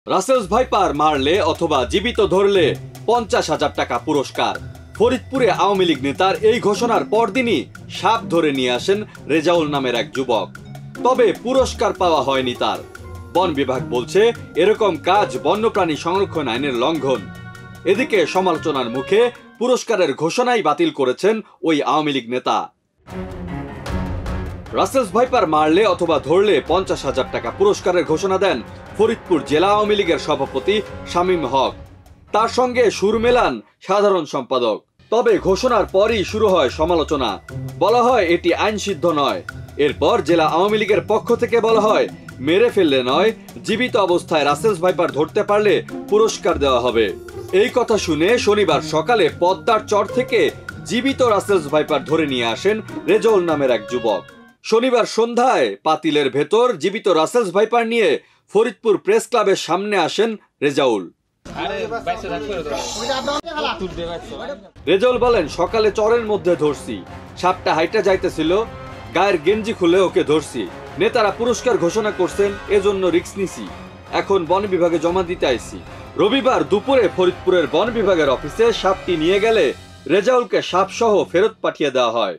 Russell's viper মারলে অথবা জীবিত ধরলে 50,000 টাকা পুরস্কার। ফরিদপুরে আওয়ামী লীগ নেতার এই ঘোষণার পরদিনই সাপ ধরে নিয়ে আসেন রেজাউল নামের এক যুবক। তবে পুরস্কার পাওয়া হয়নি তার। বন বিভাগ বলছে এরকম কাজ বন্যপ্রাণী সংরক্ষণ আইনের লঙ্ঘন। এদিকে সমালোচনার মুখে পুরস্কারের ঘোষণাই বাতিল করেছেন ওই আওয়ামী লীগ নেতা। রাসেলস ভাইপার মারলে অথবা ধরলে 50,000 টাকা পুরস্কারের ঘোষণা দেন ফরিদপুর জেলা আওয়ামী লীগের সভাপতি শামীম হক। তার সঙ্গে সুর মেলান সাধারণ সম্পাদক। তবে ঘোষণার পরই শুরু হয় সমালোচনা। বলা হয় এটি আইনসিদ্ধ নয়। এরপর জেলা আওয়ামী লীগের পক্ষ থেকে বলা হয় মেরে ফেললে নয়, জীবিত অবস্থায় রাসেলস ভাইপার ধরতে পারলে পুরস্কার দেওয়া হবে। এই কথা শুনে শনিবার সকালে পদ্মার চর থেকে জীবিত রাসেলস ভাইপার ধরে নিয়ে আসেন রেজাউল নামের এক যুবক। শনিবার সন্ধ্যায় পাতিলের ভেতর জীবিত রাসেলস ভাইপার নিয়ে ফরিদপুর প্রেস ক্লাবের সামনে আসেন রেজাউল। রেজাউল বলেন, সকালে চরের মধ্যে ধরছি, সাপটা হাইটা যাইতেছিল, গায়ের গেঞ্জি খুলে ওকে ধরছি। নেতারা পুরস্কার ঘোষণা করছেন, এজন্য রিস্ক নিছি। এখন বন বিভাগে জমা দিতে আইছি। রবিবার দুপুরে ফরিদপুরের বন বিভাগের অফিসে সাপটি নিয়ে গেলে রেজাউলকে সাপ সহ ফেরত পাঠিয়ে দেওয়া হয়।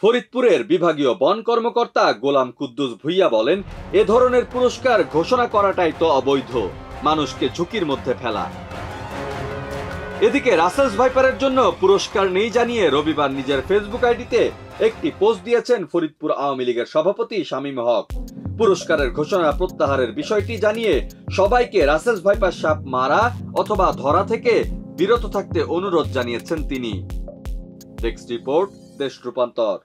ফরিদপুরের বিভাগীয় বন কর্মকর্তা গোলাম কুদ্দুস ভুইয়া বলেন, এ ধরনের পুরস্কার ঘোষণা করাটাই তো অবৈধ, মানুষকে ঝুঁকির মধ্যে ফেলা। এদিকে রাসেলস ভাইপারের জন্য পুরস্কার নেই জানিয়ে রবিবার নিজের ফেসবুক আইডিতে একটি পোস্ট দিয়েছেন ফরিদপুর আওয়ামী লীগের সভাপতি শামীম হক। পুরস্কারের ঘোষণা প্রত্যাহারের বিষয়টি জানিয়ে সবাইকে রাসেলস ভাইপার সাপ মারা অথবা ধরা থেকে বিরত থাকতে অনুরোধ জানিয়েছেন তিনি। ডেস্ক রিপোর্ট, দেশ রূপান্তর।